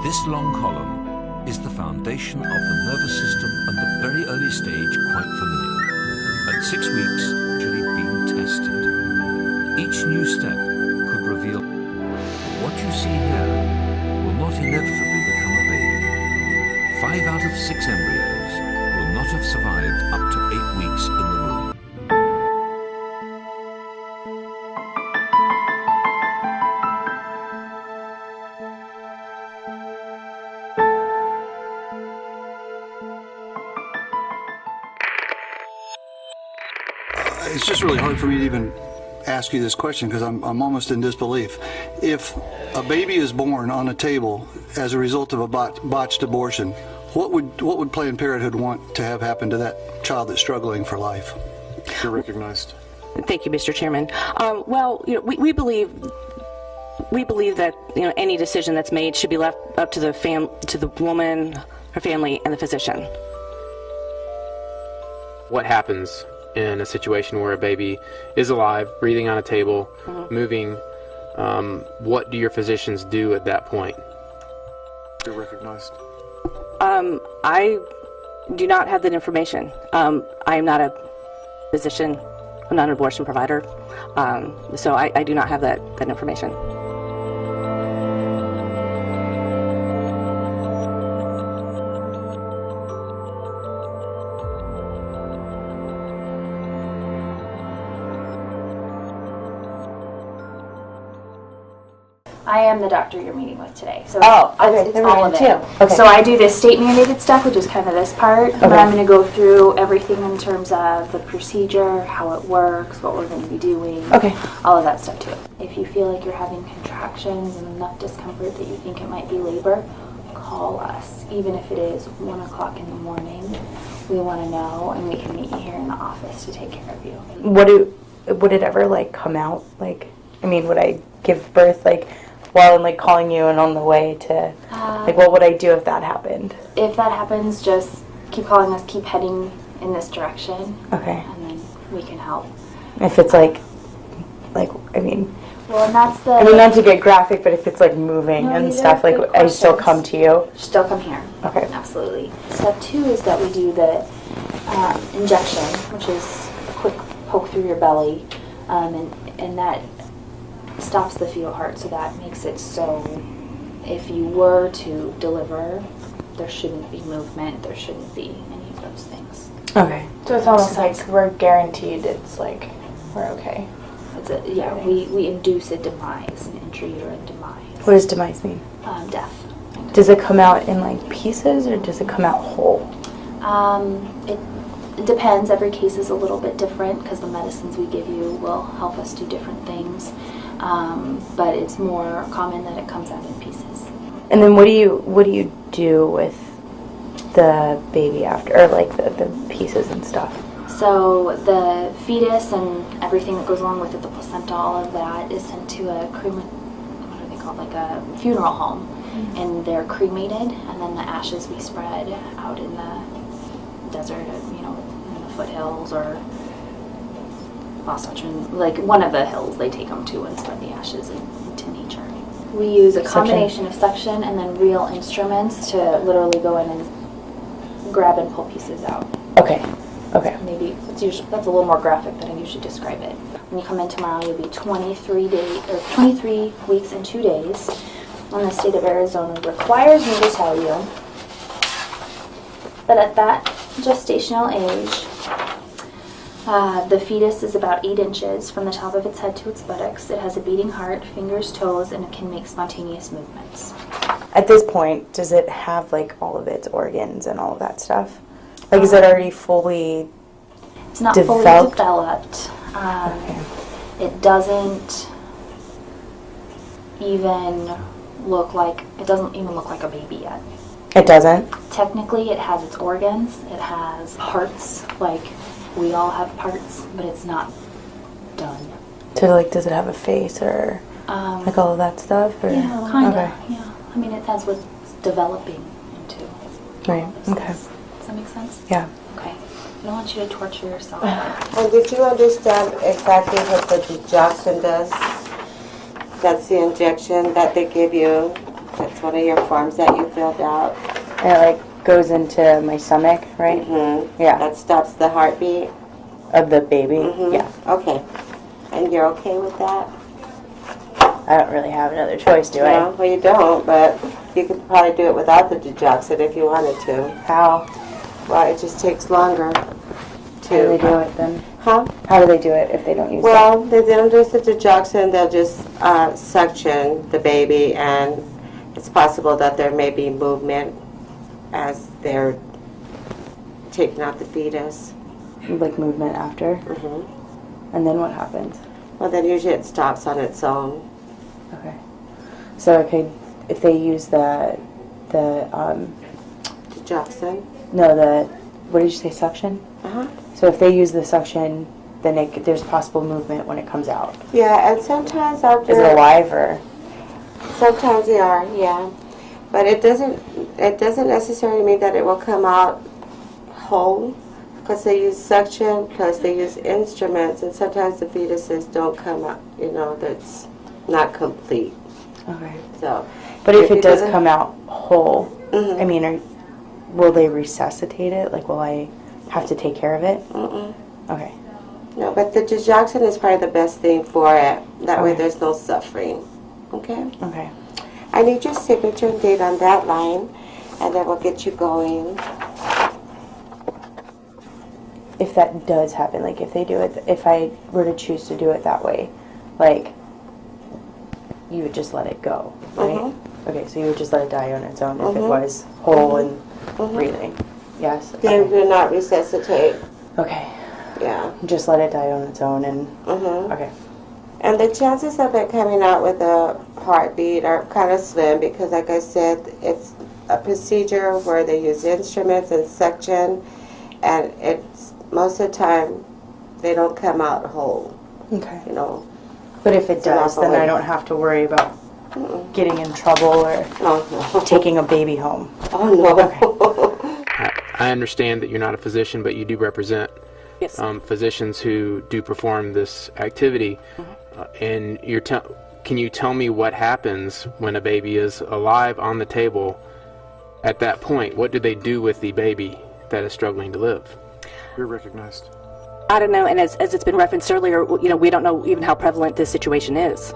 This long column is the foundation of the nervous system at the very early stage, quite familiar. At 6 weeks, actually being tested. Each new step could reveal what you see here will not inevitably become a baby. 5 out of 6 embryos will not have survived up to 8 weeks in the womb. It's just really hard for me to even ask you this question because I'm almost in disbelief. If a baby is born on a table as a result of a botched abortion, what would Planned Parenthood want to have happen to that child that's struggling for life? You're recognized. Thank you, Mr. Chairman. Well, we believe that any decision that's made should be left up to the woman, her family, and the physician. What happens in a situation where a baby is alive, breathing on a table, moving? What do your physicians do at that point? You're recognized. I do not have that information. I am not a physician. I'm not an abortion provider. So I do not have that information. I am the doctor you're meeting with today. So okay. it's all of it. Okay. So I do the state mandated stuff, which is kind of this part, but I'm going to go through everything in terms of the procedure, how it works, what we're going to be doing, all of that stuff too. If you feel like you're having contractions and enough discomfort that you think it might be labor, call us. Even if it is 1 o'clock in the morning, we want to know, and we can meet you here in the office to take care of you. Would it ever come out? Would I give birth while I'm calling you and on the way to what would I do if that happened? If that happens, just keep calling us, keep heading in this direction. Okay. And then we can help. If it's well, and that's the not to get graphic, but if it's moving and stuff, I still come to you? Still come here. Okay. Absolutely. Step 2 is that we do the injection, which is a quick poke through your belly, and that stops the fetal heart, so that makes it so if you were to deliver, there shouldn't be movement, there shouldn't be any of those things. Okay. So it's almost like we're guaranteed it's we're okay. We induce a demise, an intrauterine demise. What does demise mean? Death. Does it come out in pieces or does it come out whole? It depends. Every case is a little bit different because the medicines we give you will help us do different things. But it's more common that it comes out in pieces. And then what do you do with the baby after, or the pieces and stuff? So the fetus and everything that goes along with it, the placenta, all of that is sent to a what are they called? A funeral home, and they're cremated, and then the ashes we spread out in the desert, in the foothills or one of the hills they take them to and spread the ashes into nature. We use a combination of suction and then real instruments to literally go in and grab and pull pieces out. Okay. Maybe that's a little more graphic than I usually describe it. When you come in tomorrow, you'll be 23 weeks and 2 days. And the state of Arizona requires me to tell you that at that gestational age, the fetus is about 8 inches from the top of its head to its buttocks. It has a beating heart, fingers, toes, and it can make spontaneous movements. At this point, does it have all of its organs and all of that stuff? Is it already fully It's not developed? fully developed. It doesn't even look like a baby yet. It doesn't? Technically, it has its organs. It has parts, we all have parts, but it's not done. So, does it have a face or all of that stuff? Or? Yeah, kind of. Yeah. That's what's developing into. Right. Okay. Does that make sense? Yeah. Okay. I don't want you to torture yourself. And did you understand exactly what the digoxin does? That's the injection that they give you. That It's one of your forms that you filled out. And it like goes into my stomach, right? Mm-hmm. Yeah. That stops the heartbeat. Of the baby? Mm-hmm. Yeah. Okay. And you're okay with that? I don't really have another choice, do I? No, well you don't, but you could probably do it without the digoxin if you wanted to. How? Well, it just takes longer to... How do they do it then? Huh? How do they do it if they don't use Well, they don't do the digoxin, they'll just suction the baby, and it's possible that there may be movement as they're taking out the fetus. like movement after? Mm-hmm. And then what happens? Well, then usually it stops on its own. Okay. So, okay, if they use the Digoxin? no, what did you say, suction? Uh-huh. So if they use the suction, then there's possible movement when it comes out. Yeah, and sometimes after... Is it alive or? Sometimes they are, yeah. But it doesn't necessarily mean that it will come out whole, because they use suction, plus they use instruments, and sometimes the fetuses don't come out, that's not complete. Okay. So, But if it does come out whole, Mhm. I mean, will they resuscitate it? Like, will I have to take care of it? Mm-mm. Okay. No, but the digoxin is probably the best thing for it. That way Okay. there's no suffering. Okay? Okay. I need your signature and date on that line, and then we'll get you going. If that does happen, like if they do it, if I were to choose to do it that way, like, you would just let it go, right? Mhm. Okay, so you would just let it die on its own if it Mhm. was whole and Mhm. breathing. Yes? They Okay. do not resuscitate. Okay. Yeah. Just let it die on its own and, Mm-hmm. okay. And the chances of it coming out with a heartbeat are kind of slim because, like I said, it's a procedure where they use instruments and suction, and it's most of the time they don't come out whole. Okay. But if it It's an does, then I operation. don't have to worry about Mm-mm. getting in trouble or Oh, no. taking a baby home. Oh, no. I understand that you're not a physician, but you do represent Yes. physicians who do perform this activity. And can you tell me what happens when a baby is alive on the table? At that point, what do they do with the baby that is struggling to live? You're recognized. I don't know, and as it's been referenced earlier, we don't know even how prevalent this situation is.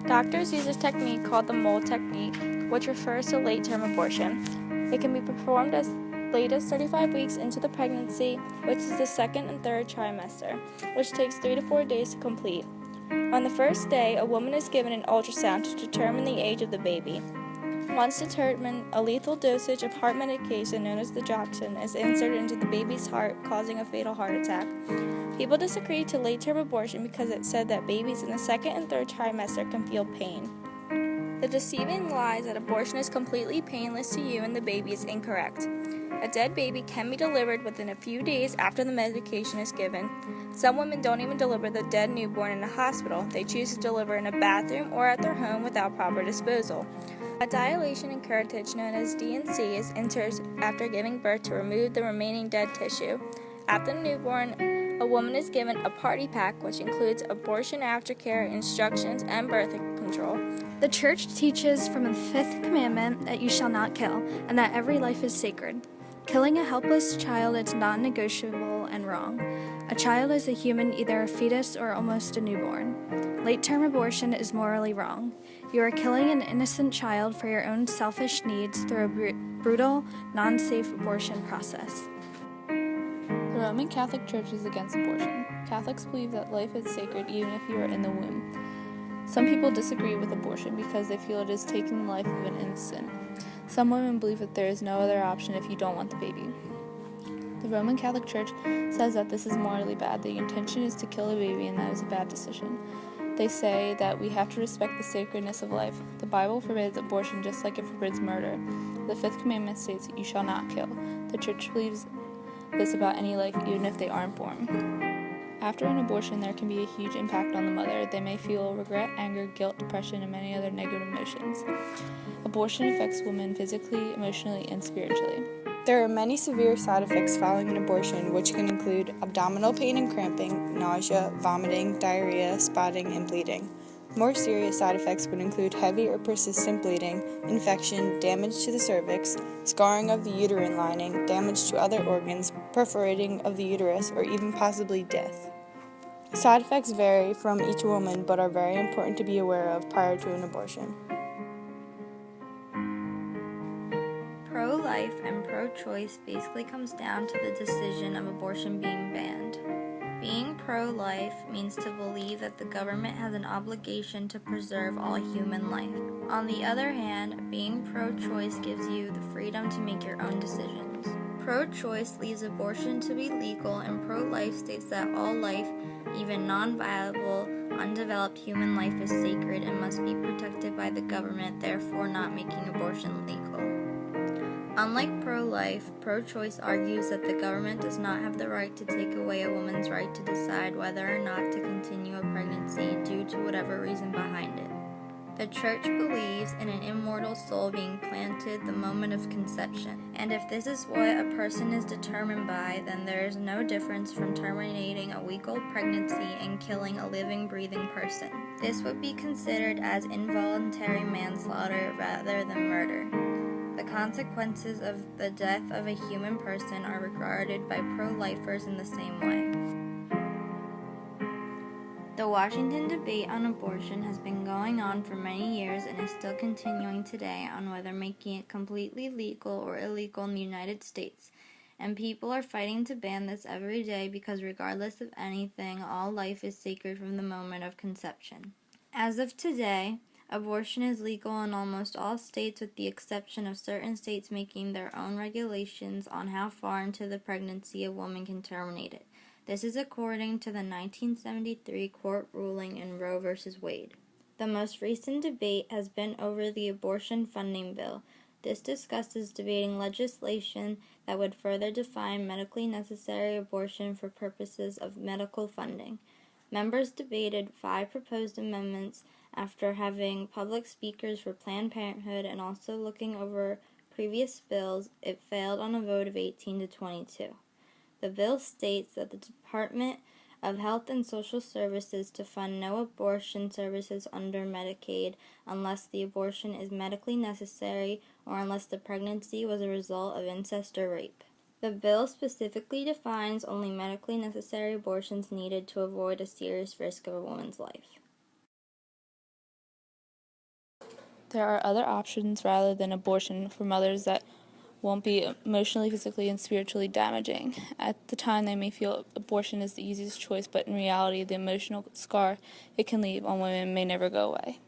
Doctors use a technique called the Mole technique, which refers to late-term abortion. It can be performed as late as 35 weeks into the pregnancy, which is the second and third trimester, which takes 3 to 4 days to complete. On the first day, a woman is given an ultrasound to determine the age of the baby. Once determined, a lethal dosage of heart medication known as digoxin is inserted into the baby's heart, causing a fatal heart attack. People disagree to late-term abortion because it's said that babies in the second and third trimester can feel pain. The deceiving lies that abortion is completely painless to you and the baby is incorrect. A dead baby can be delivered within a few days after the medication is given. Some women don't even deliver the dead newborn in a hospital. They choose to deliver in a bathroom or at their home without proper disposal. A dilation and curettage known as D&C is entered after giving birth to remove the remaining dead tissue. After the newborn, a woman is given a party pack, which includes abortion aftercare, instructions, and birth control. The church teaches from the 5th commandment that you shall not kill, and that every life is sacred. Killing a helpless child is non-negotiable and wrong. A child is a human, either a fetus or almost a newborn. Late-term abortion is morally wrong. You are killing an innocent child for your own selfish needs through a brutal, non-safe abortion process. The Roman Catholic Church is against abortion. Catholics believe that life is sacred even if you are in the womb. Some people disagree with abortion because they feel it is taking the life of an innocent. Some women believe that there is no other option if you don't want the baby. The Roman Catholic Church says that this is morally bad. The intention is to kill a baby, and that is a bad decision. They say that we have to respect the sacredness of life. The Bible forbids abortion just like it forbids murder. The 5th commandment states, "You shall not kill." The Church believes this about any life, even if they aren't born. After an abortion, there can be a huge impact on the mother. They may feel regret, anger, guilt, depression, and many other negative emotions. Abortion affects women physically, emotionally, and spiritually. There are many severe side effects following an abortion, which can include abdominal pain and cramping, nausea, vomiting, diarrhea, spotting, and bleeding. More serious side effects would include heavy or persistent bleeding, infection, damage to the cervix, scarring of the uterine lining, damage to other organs, perforating of the uterus, or even possibly death. Side effects vary from each woman but are very important to be aware of prior to an abortion. Pro-life and pro-choice basically comes down to the decision of abortion being banned. Being pro-life means to believe that the government has an obligation to preserve all human life. On the other hand, being pro-choice gives you the freedom to make your own decisions. Pro-choice leaves abortion to be legal, and pro-life states that all life, even non-viable, undeveloped human life, is sacred and must be protected by the government, therefore not making abortion legal. Unlike pro-life, pro-choice argues that the government does not have the right to take away a woman's right to decide whether or not to continue a pregnancy due to whatever reason behind it. The Church believes in an immortal soul being planted the moment of conception, and if this is what a person is determined by, then there is no difference from terminating a week-old pregnancy and killing a living, breathing person. This would be considered as involuntary manslaughter rather than murder. The consequences of the death of a human person are regarded by pro-lifers in the same way. The Washington debate on abortion has been going on for many years and is still continuing today on whether making it completely legal or illegal in the United States. And people are fighting to ban this every day because regardless of anything, all life is sacred from the moment of conception. As of today, abortion is legal in almost all states with the exception of certain states making their own regulations on how far into the pregnancy a woman can terminate it. This is according to the 1973 court ruling in Roe v. Wade. The most recent debate has been over the abortion funding bill. This discusses debating legislation that would further define medically necessary abortion for purposes of medical funding. Members debated 5 proposed amendments after having public speakers for Planned Parenthood and also looking over previous bills. It failed on a vote of 18 to 22. The bill states that the Department of Health and Social Services to fund no abortion services under Medicaid unless the abortion is medically necessary or unless the pregnancy was a result of incest or rape. The bill specifically defines only medically necessary abortions needed to avoid a serious risk of a woman's life. There are other options rather than abortion for mothers that won't be emotionally, physically, and spiritually damaging. At the time, they may feel abortion is the easiest choice, but in reality, the emotional scar it can leave on women may never go away.